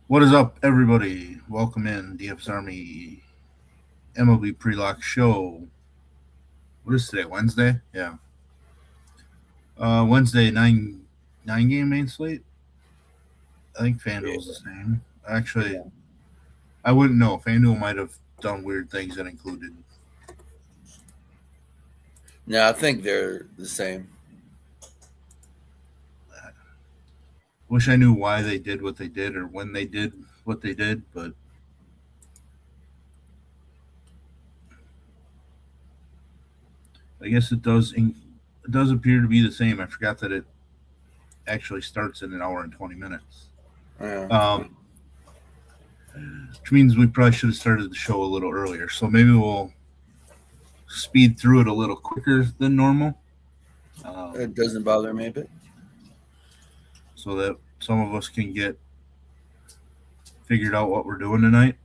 What is up, everybody? Welcome in dfsarmy MLB pre-lock show. What is today? Wednesday? Yeah. Wednesday nine game main slate. I think Yeah. FanDuel's the same. Actually, Yeah. I wouldn't know. FanDuel might have done weird things that included. No, I think they're the same. Wish I knew why they did what they did or when they did what they did, but I guess it does appear to be the same. I forgot that it actually starts in an hour and 20 minutes. Yeah. Um, which means we probably should have started the show a little earlier. So maybe we'll speed through it a little quicker than normal, It um, doesn't bother me a bit. so that some of us can get figured out what we're doing tonight.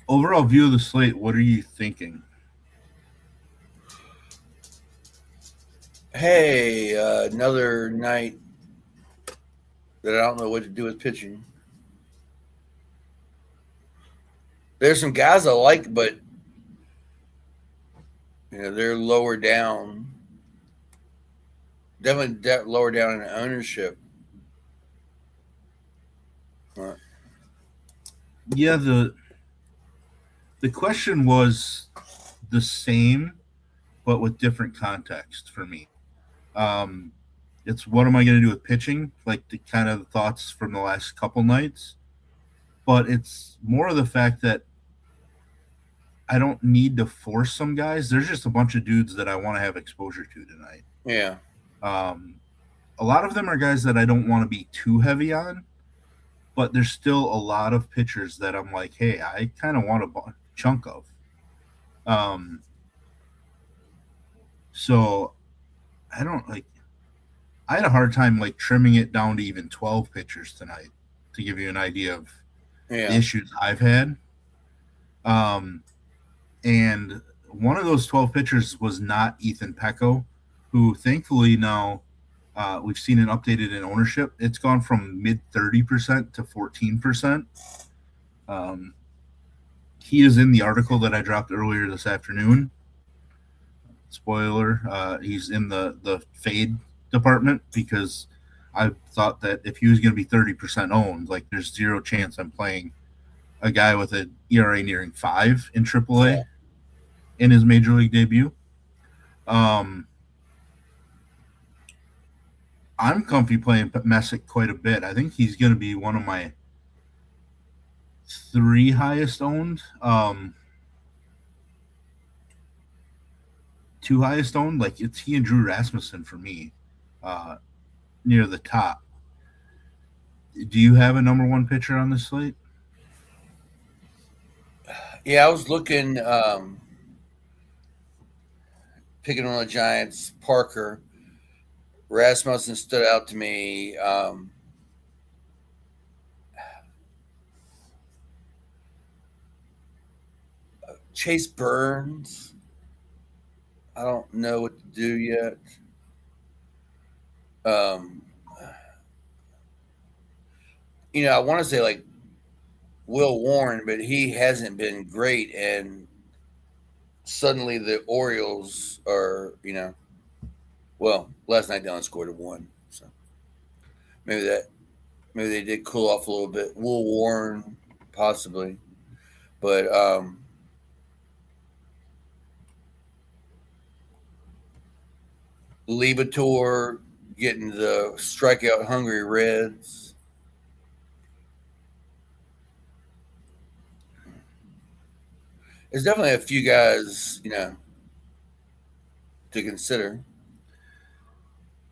Overall view of the slate, what are you thinking? Hey, another night that I don't know what to do with pitching. There's some guys I like, but they're lower down. Definitely lower down in ownership. Uh, Yeah, the question was the same, but with different context for me. Um, it's what am I going to do with pitching? Like the kind of thoughts from the last couple nights, but it's more of the fact that I don't need to force some guys. There's just a bunch of dudes that I want to have exposure to tonight. yeah. Um, a lot of them are guys that I don't want to be too heavy on, but there's still a lot of pitchers that I'm like, hey, I kind of want a chunk of. Um, so I don't like. I had a hard time like trimming it down to even 12 pitchers tonight to give you an idea of the Yeah. issues I've had. Um, and one of those 12 pitchers was not Ethan Pecco, who thankfully now we've seen it updated in ownership. It's gone from mid 30% to 14%. Um, he is in the article that I dropped earlier this afternoon. Spoiler, he's in the fade department because I thought that if he was going to be 30% owned, like there's zero chance I'm playing a guy with an ERA nearing 5 in AAA in his major league debut. Um, I'm comfy playing Messick quite a bit. I think he's going to be one of my three highest owned. Two highest owned, like it's he and Drew Rasmussen for me, uh, near the top. Do you have a number one pitcher on this slate? Yeah, I was looking, picking on the Giants. Parker. Rasmussen stood out to me. Chase Burns. I don't know what to do yet. Um, I want to say like Will Warren, but he hasn't been great. And suddenly the Orioles are, well, last night they only scored a one, so maybe that maybe they did cool off a little bit. Will Warren, possibly, but Libator getting the strikeout hungry Reds. There's definitely a few guys, to consider.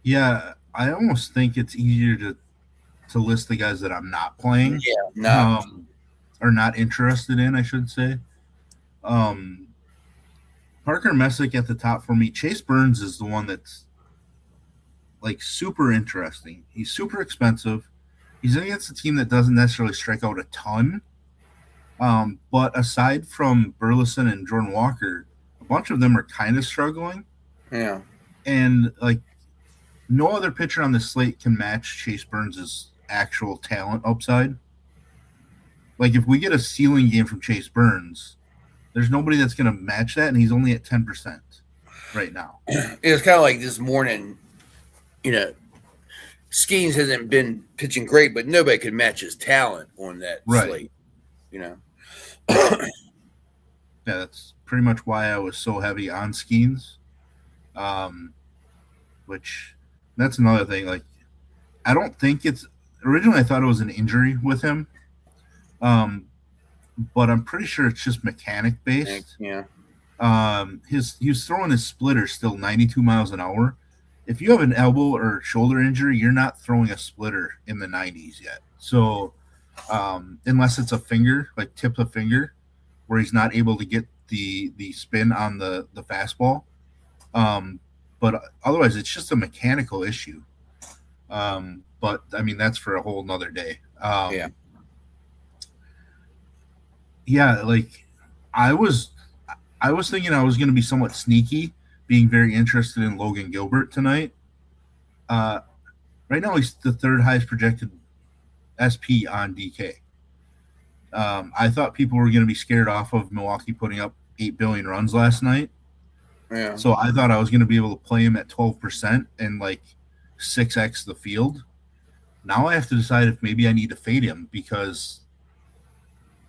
Yeah, I almost think it's easier to list the guys that I'm not playing, Yeah, not. or not interested in, I should say. Um, Parker Messick at the top for me. Chase Burns is the one that's like super interesting. He's super expensive. He's against a team that doesn't necessarily strike out a ton. But aside from Burleson and Jordan Walker, a bunch of them are kind of struggling. Yeah, And like no other pitcher on the slate can match Chase Burns' actual talent upside. Like if we get a ceiling game from Chase Burns, there's nobody that's going to match that, and he's only at 10% right now. It was kind of like this morning, you know, Skeens hasn't been pitching great, but nobody could match his talent on that slate, you know. Yeah, that's pretty much why I was so heavy on Skeens. Which that's another thing. Like, I don't think it's originally I thought it was an injury with him, but I'm pretty sure it's just mechanic based. Yeah. He was throwing his splitter still 92 miles an hour. If you have an elbow or shoulder injury, you're not throwing a splitter in the 90s yet. So, unless it's a finger, like tip of finger, where he's not able to get the spin on the fastball. But otherwise, it's just a mechanical issue. But I mean, that's for a whole nother day. Yeah, like I was thinking I was going to be somewhat sneaky, being very interested in Logan Gilbert tonight. Right now, he's the third highest projected SP on DK. I thought people were going to be scared off of Milwaukee putting up 8 billion runs last night. Yeah. So I thought I was going to be able to play him at 12% and like 6x the field. Now I have to decide if maybe I need to fade him because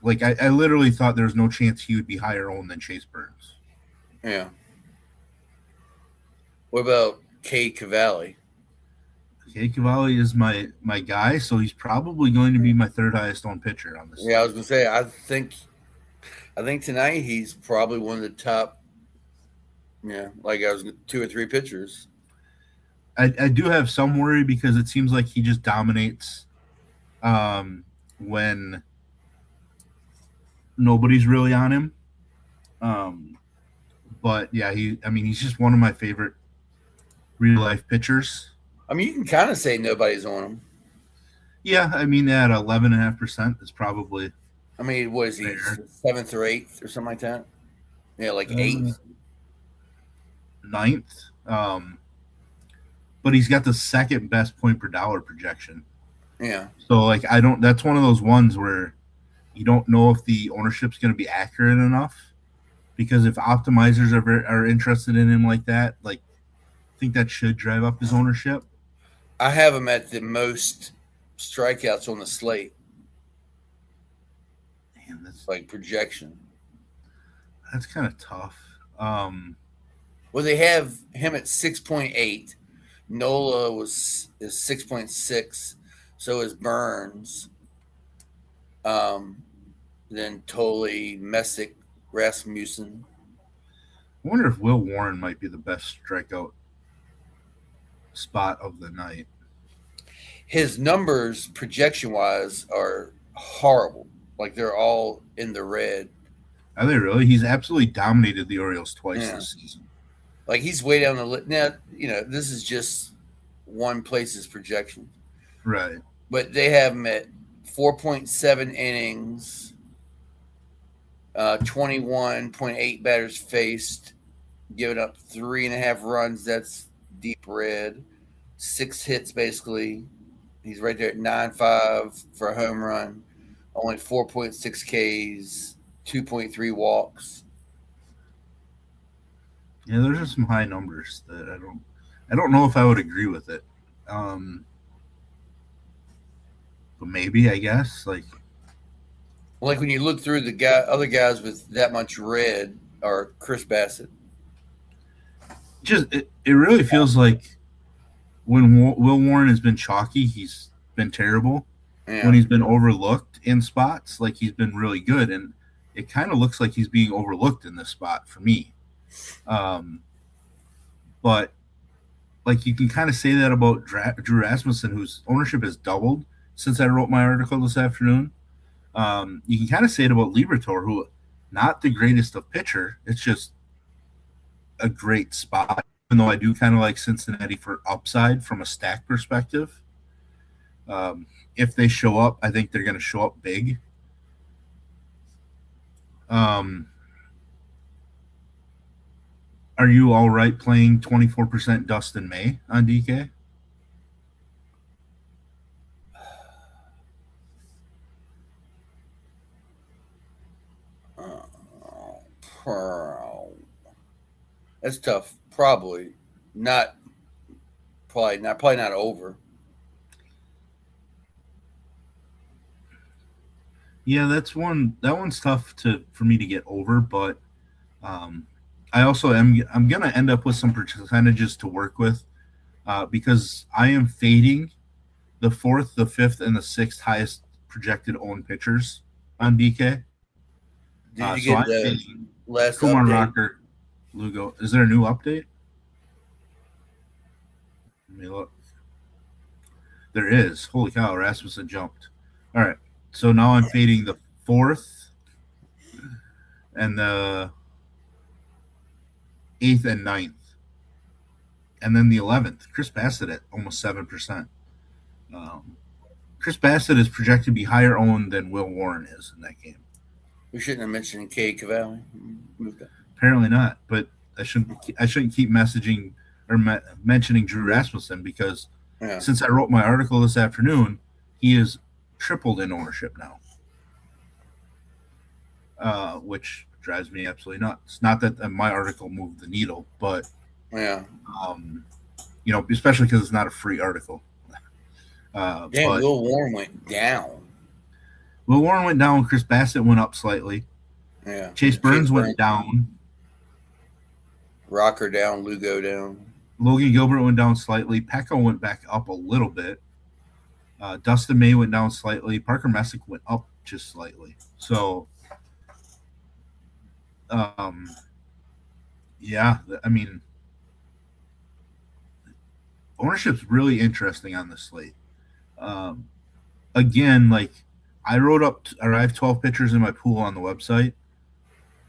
like I literally thought there was no chance he would be higher owned than Chase Burns. Yeah. What about K. Cavalli? K. Cavalli is my guy, so he's probably going to be my third highest owned pitcher on this. Yeah, I was going to say I think tonight he's probably one of the top. Yeah, like I was 2 or 3 pitchers. I do have some worry because it seems like he just dominates when nobody's really on him. But yeah, he's just one of my favorite real life pitchers. I mean, you can kind of say nobody's on him. Yeah, I mean at 11.5% is probably. I mean, what is he, 7th or 8th or something like that? Yeah, like 8th, 9th. But he's got the second best point per dollar projection. Yeah. So like that's one of those ones where you don't know if the ownership's going to be accurate enough, because if optimizers are interested in him like that, like I think that should drive up his ownership. I have him at the most strikeouts on the slate. Damn, that's like projection. That's kind of tough. Well, they have him at 6.8. Nola is 6.6. So is Burns. Then Tolley, Messick, Rasmussen. I wonder if Will Warren might be the best strikeout spot of the night. His numbers, projection-wise, are horrible. Like they're all in the red. Are they really? He's absolutely dominated the Orioles twice this season. Like he's way down the list. Now, this is just one place's projection. Right. But they have him at 4.7 innings, 21.8 batters faced, giving up 3.5 runs. That's deep red. 6 hits, basically. He's right there at 9.5 for a home run. Only 4.6 Ks, 2.3 walks. Yeah, those are some high numbers that I don't know if I would agree with it. But maybe, I guess. Like when you look through other guys with that much red are Chris Bassett. It really feels like when Will Warren has been chalky, he's been terrible. Yeah. When he's been overlooked in spots, like he's been really good, and it kind of looks like he's being overlooked in this spot for me. But like you can kind of say that about Drew Rasmussen, whose ownership has doubled since I wrote my article this afternoon. You can kind of say it about Liberatore, who not the greatest of pitcher. It's just a great spot, even though I do kind of like Cincinnati for upside from a stack perspective. If they show up, I think they're going to show up big. Are you all right playing 24% Dustin May on DK? That's tough. Probably not over. Yeah, that's one. That one's tough for me to get over, but um, I also I'm gonna end up with some percentages to work with because I am fading the fourth, the fifth, and the sixth highest projected owned pitchers on DK. Did you So get I'm the fading last Kumar update? Rocker, Lugo. Is there a new update? Let me look. There is. Holy cow, Rasmussen jumped. All right. So now I'm fading the fourth and the eighth and ninth. And then the 11th. Chris Bassett at almost 7%. Um, Chris Bassett is projected to be higher owned than Will Warren is in that game. We shouldn't have mentioned K. Cavalli. Apparently not, but I shouldn't keep messaging or mentioning Drew Rasmussen because since I wrote my article this afternoon, he is tripled in ownership now, which drives me absolutely nuts. Not that my article moved the needle, but especially because it's not a free article. Damn, Will Warren went down. Will Warren went down. Chris Bassett went up slightly. Yeah. Chase Burns went down. Rocker down. Lugo down. Logan Gilbert went down slightly. Pecco went back up a little bit. Dustin May went down slightly. Parker Messick went up just slightly. So, yeah, I mean, ownership's really interesting on this slate. Again, like I have 12 pitchers in my pool on the website,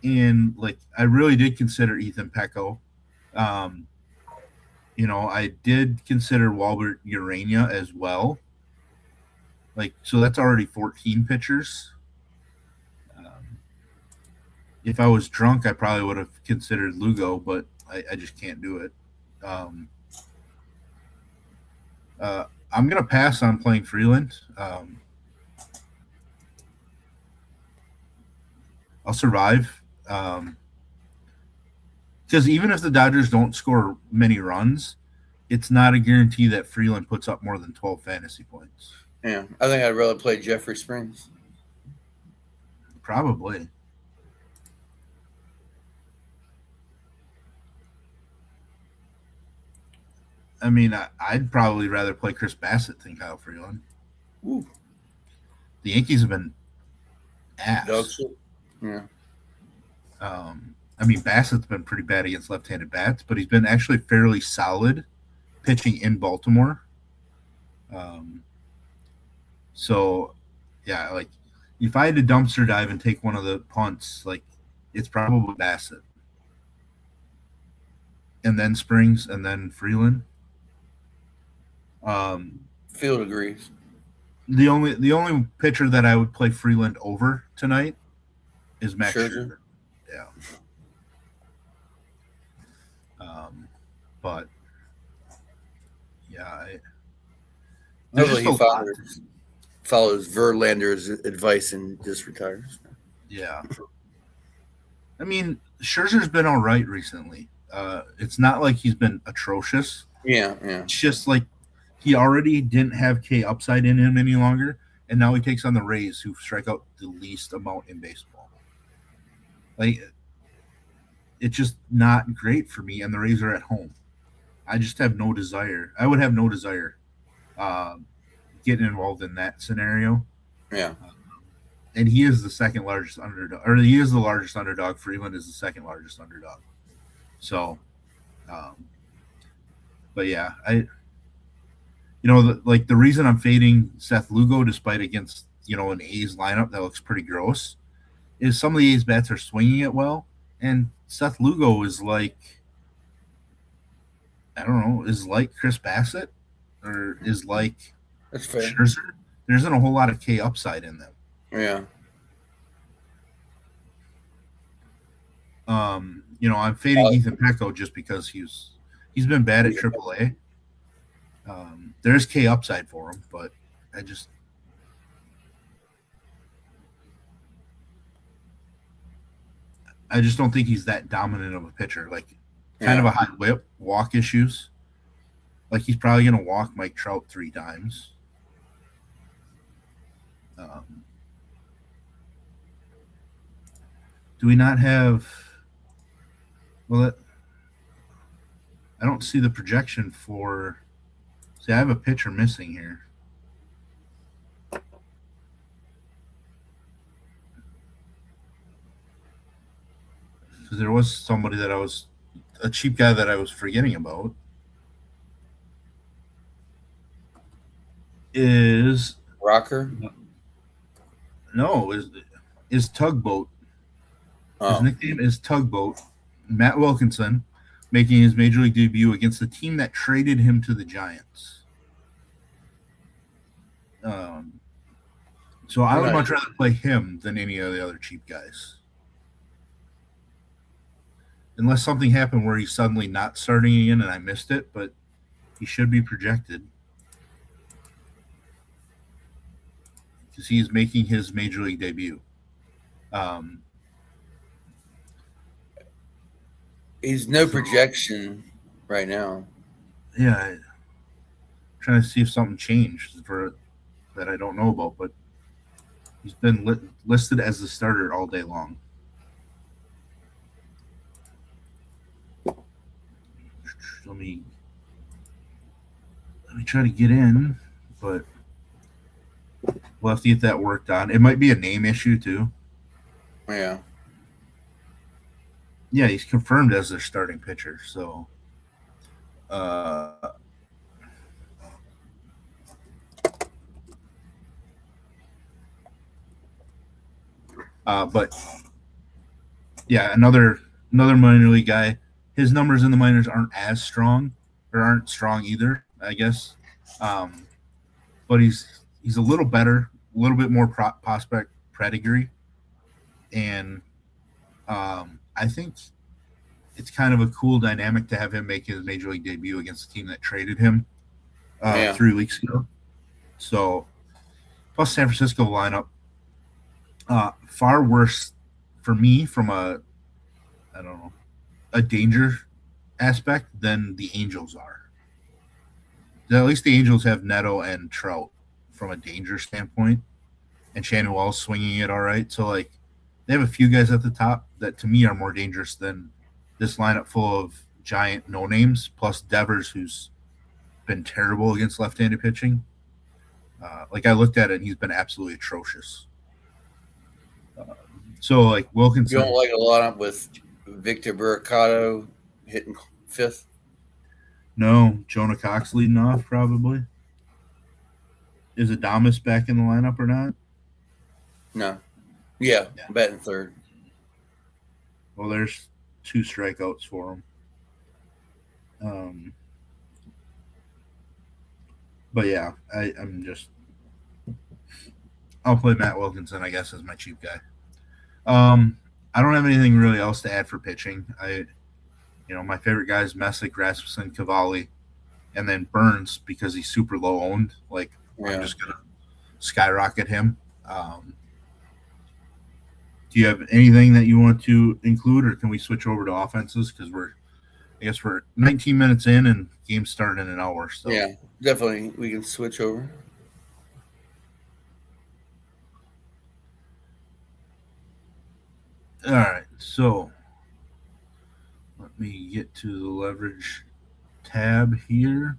and like I really did consider Ethan Pecco. I did consider Walbert Urania as well. Like, so that's already 14 pitchers. If I was drunk, I probably would have considered Lugo, but I just can't do it. I'm going to pass on playing Freeland. I'll survive. Because even if the Dodgers don't score many runs, it's not a guarantee that Freeland puts up more than 12 fantasy points. Yeah, I think I'd rather play Jeffrey Springs. Probably. I mean, I'd probably rather play Chris Bassett than Kyle Freeland. Ooh. The Yankees have been ass. Yeah. I mean, Bassett's been pretty bad against left-handed bats, but he's been actually fairly solid pitching in Baltimore. So, yeah, like if I had to dumpster dive and take one of the punts, like it's probably Bassett, and then Springs, and then Freeland. Field agrees. The only pitcher that I would play Freeland over tonight is Max Scherzer. Yeah. But yeah, hopefully he follows Verlander's advice and just retires. Yeah. I mean, Scherzer's been all right recently. It's not like he's been atrocious. Yeah. It's just like he already didn't have K upside in him any longer, and now he takes on the Rays, who strike out the least amount in baseball. Like, it's just not great for me, and the Rays are at home. I just have no desire. I would have no desire getting involved in that scenario. Yeah. And he is the second largest underdog, or he is the largest underdog. Freeland is the second largest underdog. So, but yeah, the reason I'm fading Seth Lugo, despite against, an A's lineup that looks pretty gross, is some of the A's bats are swinging it well. And Seth Lugo is like, I don't know, is like Chris Bassett or is like Scherzer. There isn't a whole lot of K upside in them. Yeah. I'm fading Ethan Pecco just because he's been bad at AAA. There's K upside for him, but I just don't think he's that dominant of a pitcher. Like, kind of Yeah. a high whip, walk issues. Like, he's probably going to walk Mike Trout 3 times. Do we not have? Well, I don't see the projection for. See, I have a pitcher missing here. Because there was somebody that a cheap guy that I was forgetting about. Is Rocker. no is Tugboat. His Oh, nickname is Tugboat. Matt Wilkinson making his major league debut against the team that traded him to the Giants. So I would much rather play him than any of the other cheap guys. Unless something happened where he's suddenly not starting again and I missed it, but he should be projected. Because he is making his major league debut. he's no projection right now. Yeah, trying to see if something changed for that I don't know about, but he's been listed as the starter all day long. Let me try to get in, but we'll have to get that worked on. It might be a name issue too. Yeah. Yeah, he's confirmed as their starting pitcher. So, but yeah, another minor league guy. His numbers in the minors aren't as strong, or aren't strong either, I guess. But he's a little better, a little bit more prospect pedigree, and I think it's kind of a cool dynamic to have him make his major league debut against the team that traded him 3 weeks ago. So, plus San Francisco lineup, far worse for me from a danger aspect than the Angels are. At least the Angels have Neto and Trout from a danger standpoint, and Shannon Wells swinging it all right. So, like, they have a few guys at the top that to me are more dangerous than this lineup full of giant no names, plus Devers, who's been terrible against left-handed pitching. Like, I looked at it, and he's been absolutely atrocious. So, like, Wilkinson. You don't like a lineup with Victor Buracato hitting fifth? No, Jonah Cox leading off probably. Is Adames back in the lineup or not? No. Yeah. Batting third. Well, there's 2 strikeouts for him. But yeah, I'll play Matt Wilkinson, I guess, as my cheap guy. I don't have anything really else to add for pitching. My favorite guys: Messick, Rasmussen, Cavalli, and then Burns because he's super low owned. Like, I'm just gonna skyrocket him. Do you have anything that you want to include, or can we switch over to offenses? Because we're 19 minutes in and game's starting in an hour. So yeah, definitely we can switch over. All right, so let me get to the leverage tab here.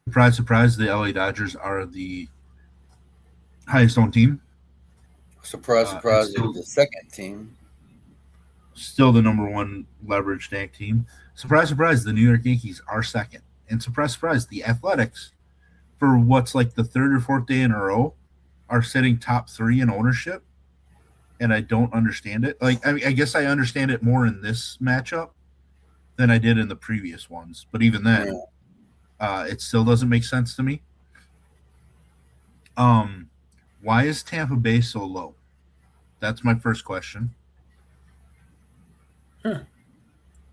Surprise, surprise, the LA Dodgers are the highest owned team. Surprise, surprise, it was the second team. Still the number 1 leverage stack team. Surprise, surprise, the New York Yankees are second. And surprise, surprise, the Athletics, for what's like the 3rd or 4th day in a row, are sitting top 3 in ownership. And I don't understand it. Like, I guess I understand it more in this matchup than I did in the previous ones. But even then, it still doesn't make sense to me. Why is Tampa Bay so low? That's my first question. They're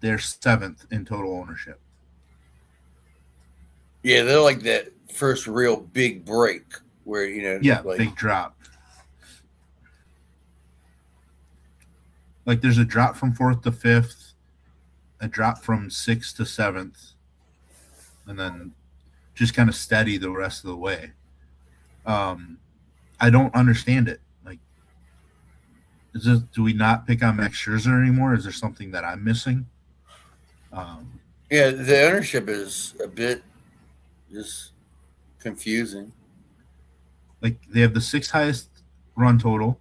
7th in total ownership. Yeah, they're like that first real big break where Yeah, like big drop. Like there's a drop from 4th to 5th, a drop from 6th to 7th, and then just kind of steady the rest of the way. I don't understand it. Like, do we not pick on Max Scherzer anymore? Is there something that I'm missing? yeah, the ownership is a bit just confusing. Like they have the 6th highest run total.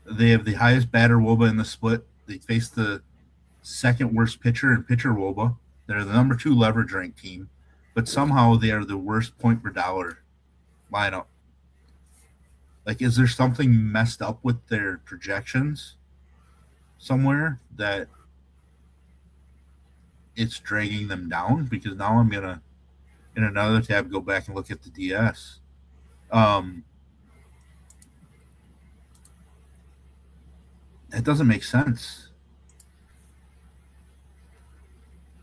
They have the highest batter WOBA in the split. They face the 2nd worst pitcher in pitcher WOBA. They're the number 2 leverage ranked team, but somehow they are the worst point per dollar lineup. Like, is there something messed up with their projections somewhere that it's dragging them down? Because now I'm gonna, in another tab, go back and look at the DS. That doesn't make sense.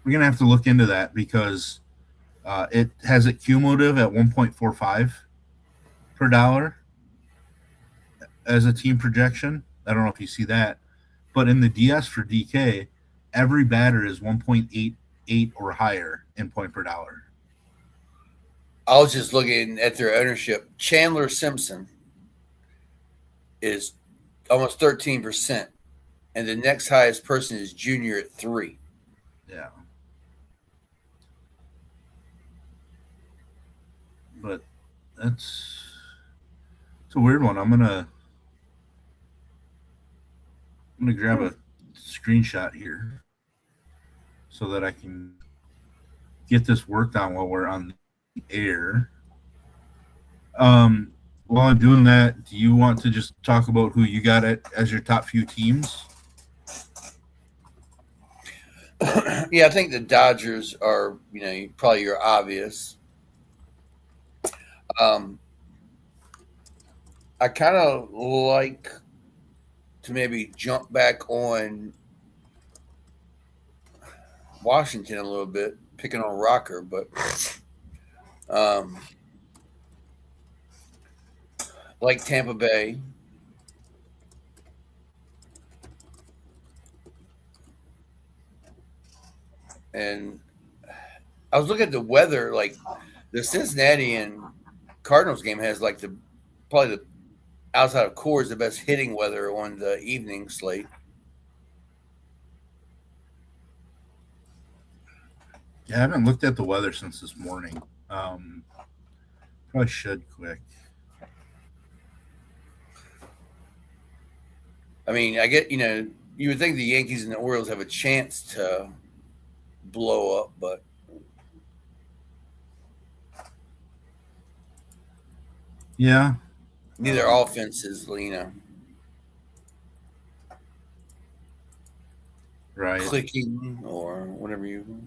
We're gonna have to look into that because it has it cumulative at 1.45 per dollar as a team projection. I don't know if you see that, but in the DS for DK, every batter is 1.88 or higher in point per dollar. I was just looking at their ownership. Chandler Simpson is almost 13%, and the next highest person is Junior at 3. Yeah. But it's a weird one. I'm gonna grab a screenshot here so that I can get this worked on while we're on the air. While I'm doing that, do you want to just talk about who you got as your top few teams? Yeah, I think the Dodgers are, probably your obvious. I kind of like to maybe jump back on Washington a little bit, picking on Rocker, but like Tampa Bay. And I was looking at the weather, like the Cincinnati and Cardinals game has like probably the outside of Coors the best hitting weather on the evening slate. Yeah, I haven't looked at the weather since this morning. Probably should quick. I mean, I get, you would think the Yankees and the Orioles have a chance to blow up, but Yeah. neither offense is, Right. clicking or whatever you.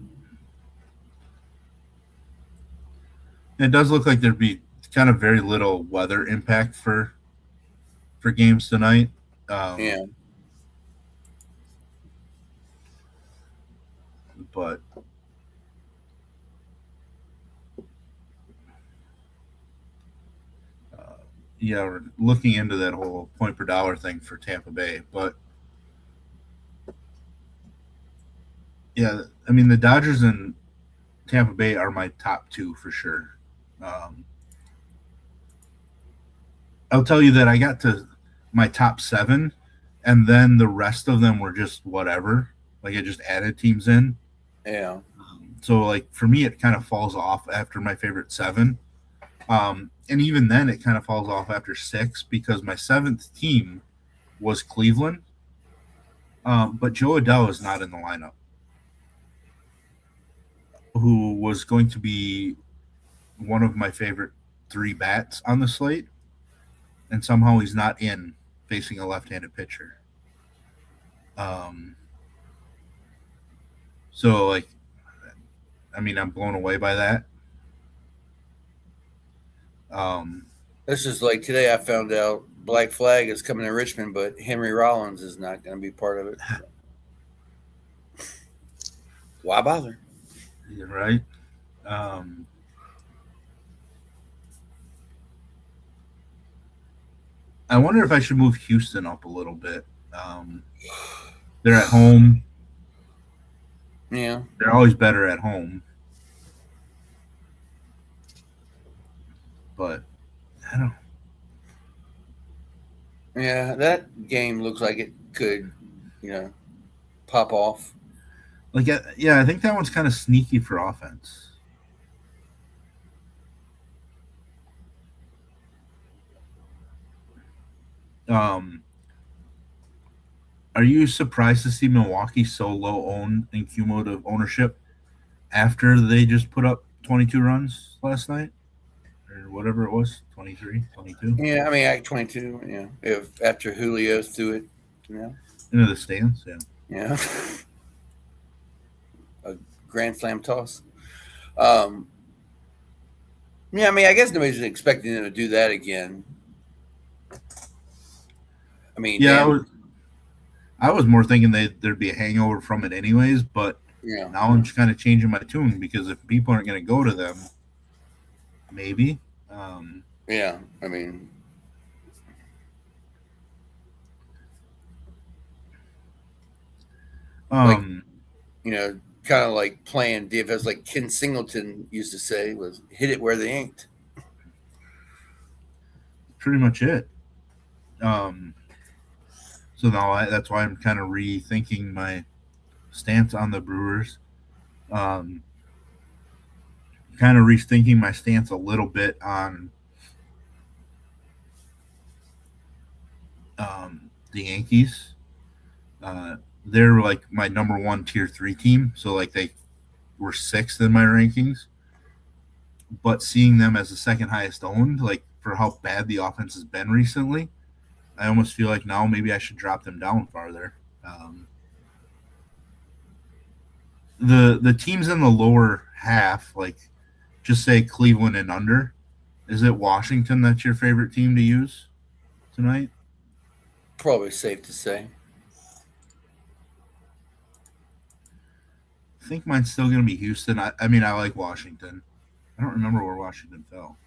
It does look like there'd be kind of very little weather impact for games tonight. Yeah. But yeah, we're looking into that whole point per dollar thing for Tampa Bay. But yeah, I mean the Dodgers and Tampa Bay are my top 2 for sure. I'll tell you that I got to my top 7, and then the rest of them were just whatever. Like I just added teams in. Yeah. So like for me, it kind of falls off after my favorite 7. And even then, it kind of falls off after 6 because my 7th team was Cleveland. But Joe Adele is not in the lineup, who was going to be one of my favorite 3 bats on the slate. And somehow he's not in facing a left-handed pitcher. So, like, I mean, I'm blown away by that. This is like today I found out Black Flag is coming to Richmond, but Henry Rollins is not going to be part of it. Why bother? Right? I wonder if I should move Houston up a little bit. Um, they're at home. Yeah. They're always better at home, but I don't. Yeah, that game looks like it could, pop off. Like, yeah, I think that one's kind of sneaky for offense. Um, are you surprised to see Milwaukee so low owned in cumulative ownership after they just put up 22 runs last night or whatever it was, 23, 22 Yeah, I mean, Act 22. Yeah, if after Julio threw it, you know, into the stands? Yeah, yeah, a grand slam toss. Um, yeah, I mean, I guess nobody's expecting them to do that again. I mean, yeah. damn, I was more thinking there'd be a hangover from it anyways, but yeah, now I'm just kind of changing my tune because if people aren't going to go to them, maybe. Um, yeah. I mean, like um, kind of like playing DFS, like Ken Singleton used to say, was hit it where they ain't. pretty much it. Um, so now that's why I'm kind of rethinking my stance on the Brewers. Um, kind of rethinking my stance a little bit on the Yankees. They're like my number one tier three team, so like they were sixth in my rankings. But seeing them as the second highest owned, like for how bad the offense has been recently, I almost feel like now maybe I should drop them down farther. Um, the teams in the lower half, like just say Cleveland and under. Is it Washington that's your favorite team to use tonight? Probably safe to say. I think mine's still going to be Houston. I mean, I like Washington. I don't remember where Washington fell.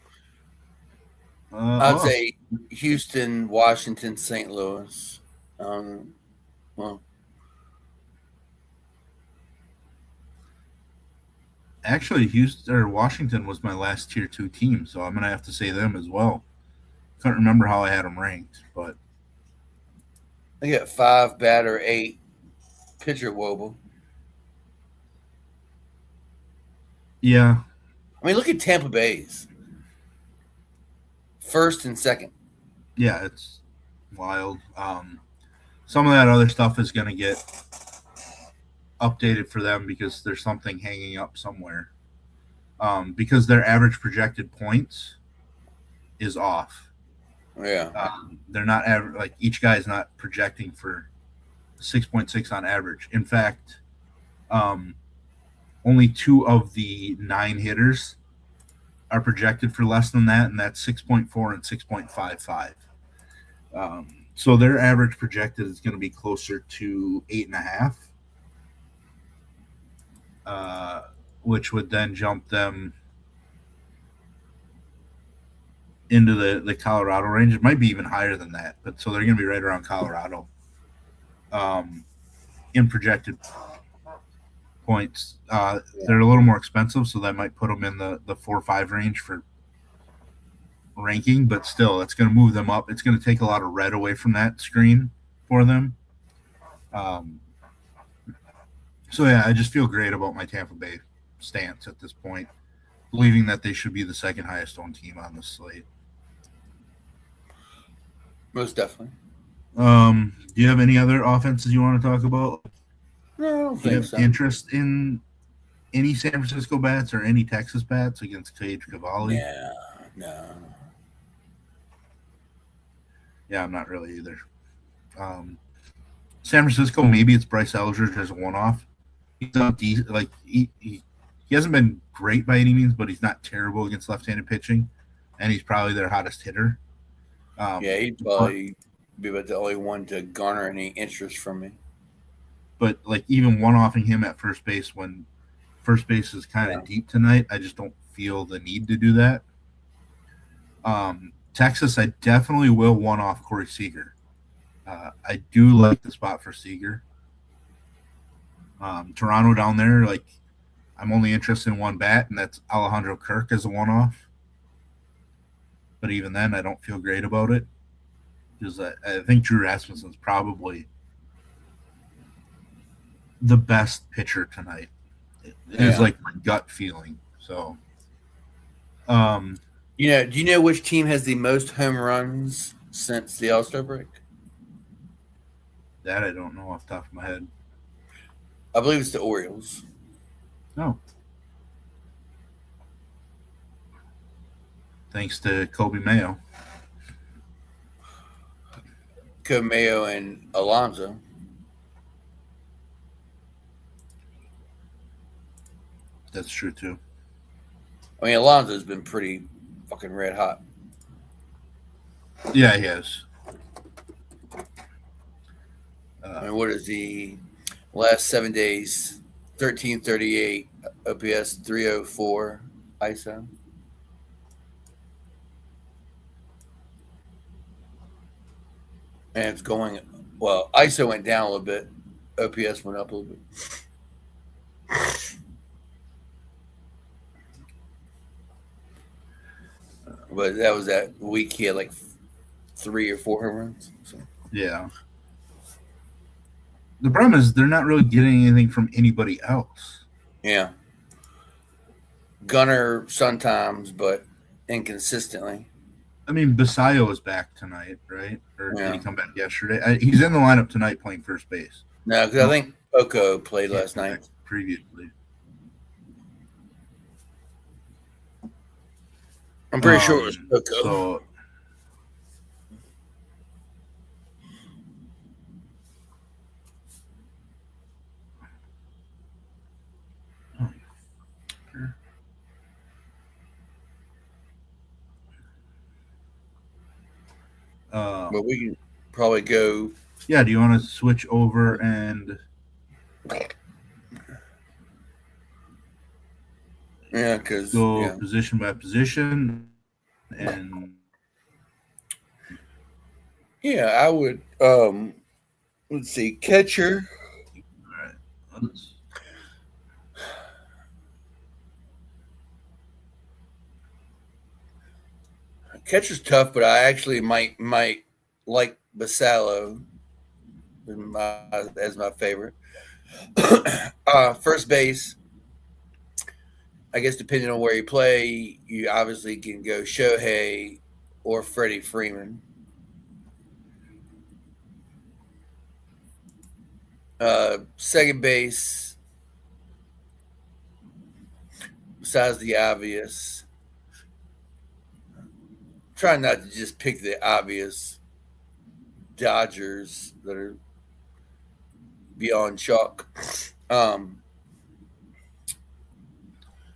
I'd Oh, say Houston, Washington, St. Louis. Well, actually, Houston or Washington was my last tier two team, so I'm going to have to say them as well. Couldn't remember how I had them ranked, but they got 5 batter, 8 pitcher wobble. yeah, I mean, look at Tampa Bay's first and second. yeah, it's wild. Some of that other stuff is going to get updated for them because there's something hanging up somewhere. Because their average projected points is off. Yeah, They're not like each guy is not projecting for 6.6 on average. In fact, um, only 2 of the 9 hitters are projected for less than that, and that's 6.4 and 6.55. So their average projected is going to be closer to 8.5, which would then jump them into the Colorado range. It might be even higher than that, but so they're going to be right around Colorado in projected points. They're a little more expensive, so that might put them in the 4 or 5 range for ranking, but still, it's going to move them up. It's going to take a lot of red away from that screen for them. So yeah, I just feel great about my Tampa Bay stance at this point, believing that they should be the second highest owned team on the slate. most definitely. Do you have any other offenses you want to talk about? No, I don't Do you think have so. interest in any San Francisco bats or any Texas bats against Cage Cavalli? Yeah, no. Yeah, I'm not really either. San Francisco, maybe it's Bryce Elger as a one-off. He's not decent, like he hasn't been great by any means, but he's not terrible against left-handed pitching, and he's probably their hottest hitter. Yeah, he'd probably be about the only one to garner any interest from me. But like even one-offing him at first base when first base is kind of deep tonight, I just don't feel the need to do that. Texas, I definitely will one off Corey Seager. I do like the spot for Seager. Toronto down there, like I'm only interested in one bat, and that's Alejandro Kirk as a one off. But even then, I don't feel great about it because I think Drew Rasmussen's probably the best pitcher tonight. It is like my gut feeling. So, do you know which team has the most home runs since the All-Star break? that I don't know off the top of my head. I believe it's the Orioles. No. Thanks to Kobe Mayo. Mayo and Alonso. That's true too. I mean, Alonso's been pretty fucking red hot. Yeah, he has. And what is the last 7 days? 1338 OPS, 304 ISO. And it's going well. ISO went down a little bit. OPS went up a little bit. But that was that week he had like 3 or 4 home runs. So. Yeah. The problem is they're not really getting anything from anybody else. Yeah. Gunner sometimes, but inconsistently. I mean, Basayo is back tonight, right? Or did he come back yesterday? He's in the lineup tonight playing first base. No, because I think Oko played last night. Previously. I'm pretty sure it was Oko. So, but we can probably go. Yeah, do you want to switch over and because go position by position? And I would let's see, catcher. All right. Catcher's tough, but I actually might like Basallo as my favorite. First base, I guess depending on where you play, you obviously can go Shohei or Freddie Freeman. Second base, besides the obvious, try not to just pick the obvious Dodgers that are beyond chalk.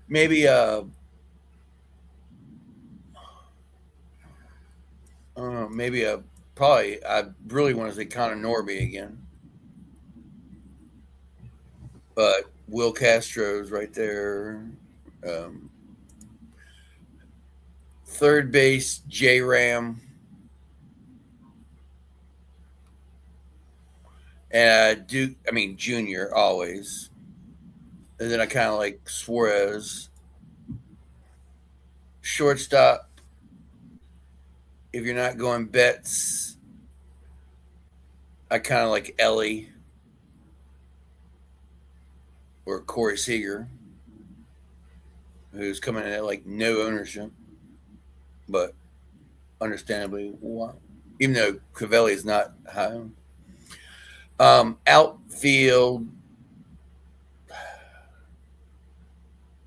Maybe probably I really want to say Connor Norby again. But Will Castro's right there. Third base, J Ram. And Junior always. And then I kind of like Suarez. Shortstop, if you're not going Betts, I kind of like Ellie or Corey Seager, who's coming in at like no ownership, but understandably, even though Cavelli is not high owned. Outfield,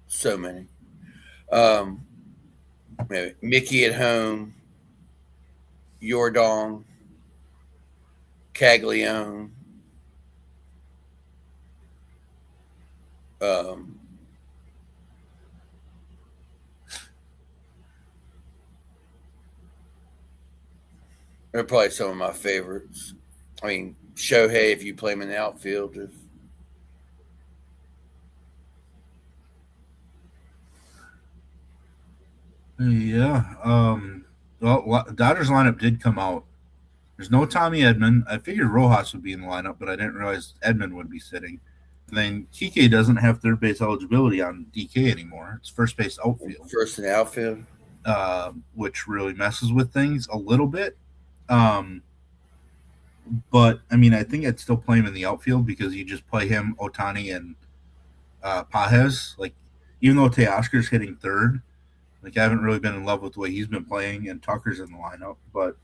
so many. Mickey at home, Yordong, Caglione. They're probably some of my favorites. I mean, Shohei, if you play him in the outfield. Yeah. Well, Dodgers lineup did come out. There's no Tommy Edman. I figured Rojas would be in the lineup, but I didn't realize Edman would be sitting. And then Kike doesn't have third base eligibility on DK anymore. It's first base outfield. First in the outfield. Which really messes with things a little bit. But, I mean, I think I'd still play him in the outfield because you just play him, Ohtani, and Pages. Like, even though Teoscar's hitting third, like, I haven't really been in love with the way he's been playing, and Tucker's in the lineup. But,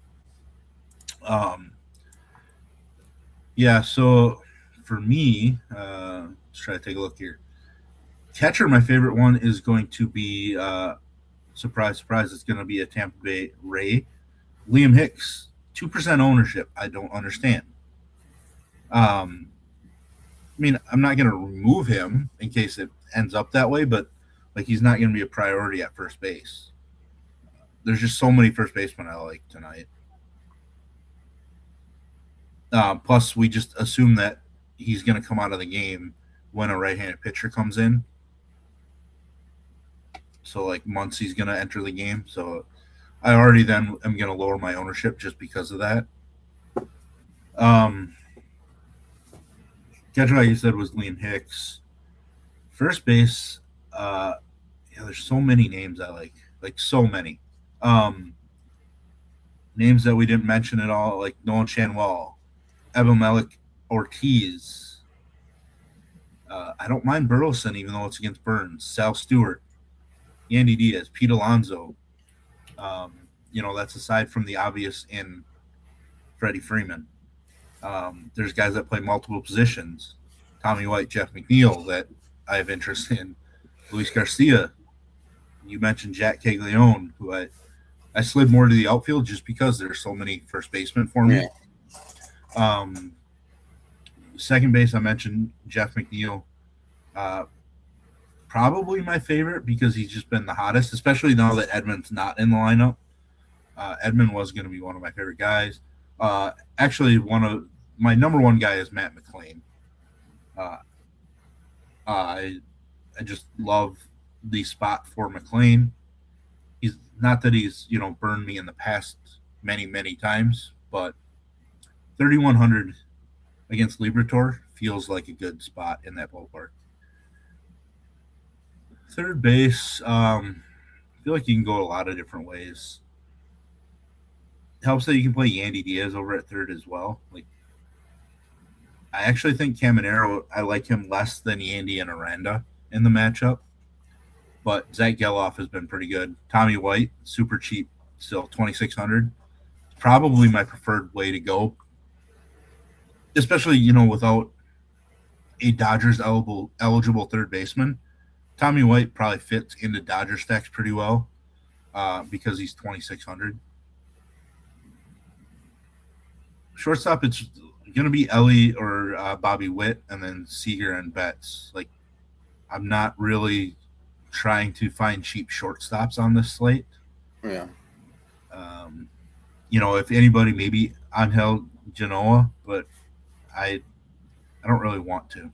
yeah, so for me, let's try to take a look here. Catcher, my favorite one is going to be, surprise, surprise, it's going to be a Tampa Bay Ray. Liam Hicks, 2% ownership. I don't understand. I mean, I'm not going to remove him in case it ends up that way, but like he's not going to be a priority at first base. There's just so many first basemen I like tonight. Plus, we just assume that he's going to come out of the game when a right-handed pitcher comes in. So, like, Muncy's going to enter the game. So, I already then am going to lower my ownership just because of that. Catcher, like you said, was Liam Hicks. First base, there's so many names I like so many. Names that we didn't mention at all, like Nolan Shanwell, Abimelec Ortiz. I don't mind Burleson, even though it's against Burns. Sal Stewart, Yandy Diaz, Pete Alonso. That's aside from the obvious in Freddie Freeman. There's guys that play multiple positions. Tommy White, Jeff McNeil, that I have interest in. Luis Garcia. You mentioned Jack Caglione, who I slid more to the outfield just because there's so many first basemen for me. Yeah. Second base, I mentioned Jeff McNeil. Probably my favorite because he's just been the hottest, especially now that Edman's not in the lineup. Edman was going to be one of my favorite guys. Actually, my number one guy is Matt McClain. I just love the spot for McClain. He's not that he's burned me in the past many times, but 3,100 against Liberatore feels like a good spot in that ballpark. Third base, I feel like you can go a lot of different ways. It helps that you can play Yandy Diaz over at third as well. Like, I actually think Caminero, I like him less than Yandy and Aranda in the matchup. But Zach Geloff has been pretty good. Tommy White, super cheap, still 2,600. Probably my preferred way to go. Especially, without a Dodgers eligible third baseman. Tommy White probably fits into Dodger stacks pretty well because he's 2,600. Shortstop, it's going to be Ellie or Bobby Witt, and then Seager and Betts. Like, I'm not really trying to find cheap shortstops on this slate. Yeah. If anybody, maybe Angel Genoa, but I don't really want to.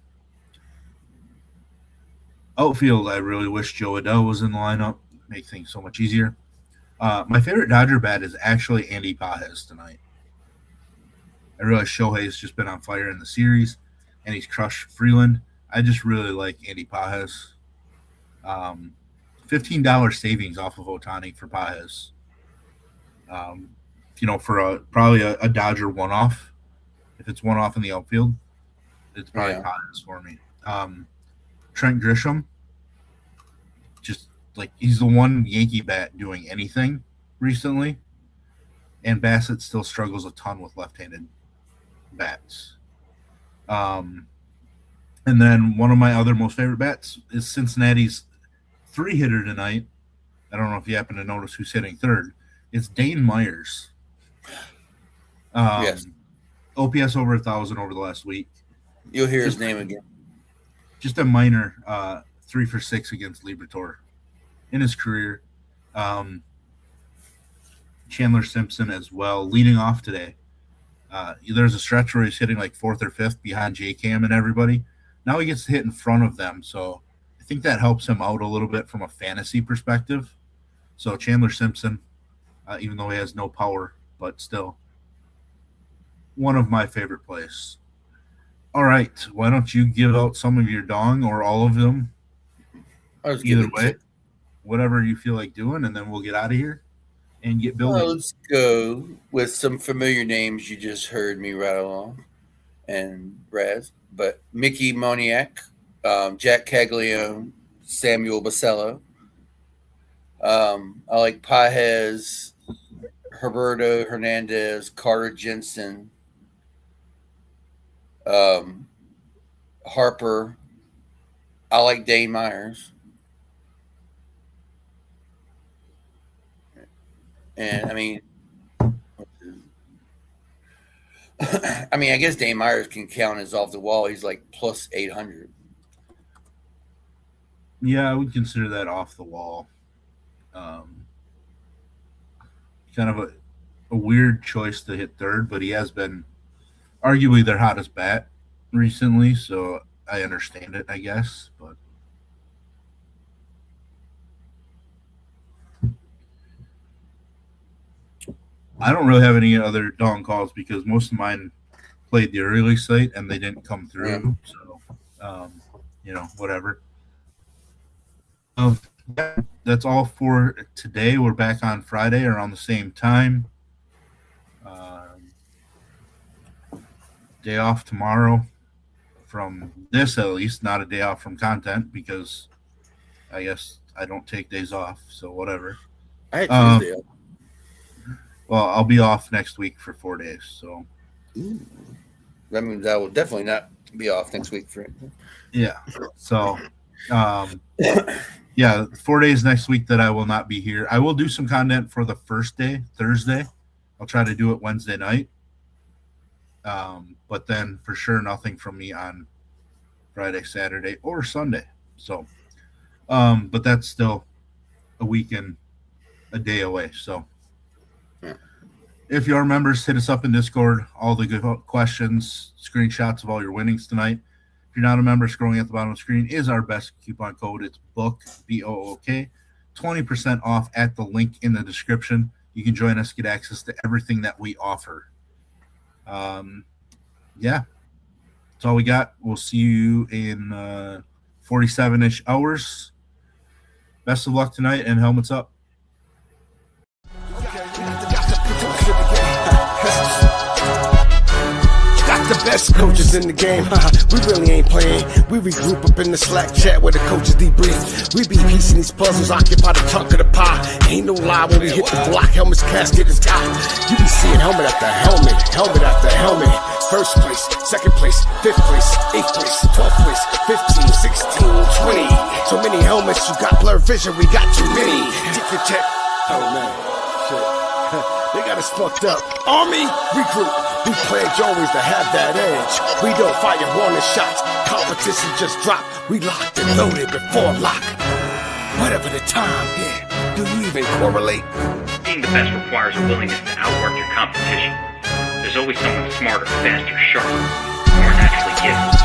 Outfield, I really wish Joe Adell was in the lineup. Make things so much easier. My favorite Dodger bat is actually Andy Pages tonight. I realize Shohei's just been on fire in the series, and he's crushed Freeland. I just really like Andy Pages. $15 savings off of Ohtani for Pages. For probably a Dodger one-off. If it's one-off in the outfield, it's probably Pages for me. Trent Grisham, just like he's the one Yankee bat doing anything recently, and Bassett still struggles a ton with left-handed bats. And then one of my other most favorite bats is Cincinnati's three-hitter tonight. I don't know if you happen to notice who's hitting third. It's Dane Myers. Yes. OPS over 1,000 over the last week. You'll hear his name again. Just a minor 3 for 6 against Liberatore in his career. Chandler Simpson as well, leading off today. There's a stretch where he's hitting like fourth or fifth behind J-Cam and everybody. Now he gets to hit in front of them, so I think that helps him out a little bit from a fantasy perspective. So Chandler Simpson, even though he has no power, but still one of my favorite plays. All right, why don't you give out some of your dong or all of them? Either way, whatever you feel like doing, and then we'll get out of here and get building. Well, let's go with some familiar names you just heard me rattle on and Raz, but Mickey Moniak, Jack Caglione, Samuel Basello. I like Pajes, Herberto Hernandez, Carter Jensen, Harper. I like Dane Myers. And I guess Dane Myers can count as off the wall. He's like plus 800. Yeah, I would consider that off the wall. Kind of a weird choice to hit third, but he has been arguably their hottest bat recently, so I understand it, I guess. But I don't really have any other dong calls because most of mine played the early slate and they didn't come through. So, whatever. That's all for today. We're back on Friday around the same time. Day off tomorrow from this, at least, not a day off from content because I guess I don't take days off. So whatever. I had Tuesday off. Well, I'll be off next week for 4 days. So that means I will definitely not be off next week for it. Yeah. So, 4 days next week that I will not be here. I will do some content for the first day, Thursday. I'll try to do it Wednesday night. But then for sure nothing from me on Friday, Saturday, or Sunday. So, but that's still a week and a day away. So, if you are members, hit us up in Discord. All the good questions, screenshots of all your winnings tonight. If you're not a member, scrolling at the bottom of the screen is our best coupon code. It's BOOK, BOOK. 20% off at the link in the description. You can join us, get access to everything that we offer. That's all we got. We'll see you in 47-ish hours. Best of luck tonight, and helmets up. The best coaches in the game, we really ain't playing. We regroup up in the Slack chat where the coaches debrief. We be piecing these puzzles, occupy the chunk of the pie. Ain't no lie when we hit the block, helmets, casket is top. You be seeing helmet after helmet, helmet after helmet. First place, second place, fifth place, eighth place, 12th place, 15, 16, 20. So many helmets, you got blurred vision, we got too many. Check. Oh man, shit. They got us fucked up. Army, regroup. We pledge always to have that edge. We don't fire warning shots. Competition just dropped. We locked and loaded before lock. Whatever the time, do you even correlate? Being the best requires a willingness to outwork your competition. There's always someone smarter, faster, sharper, more naturally gifted.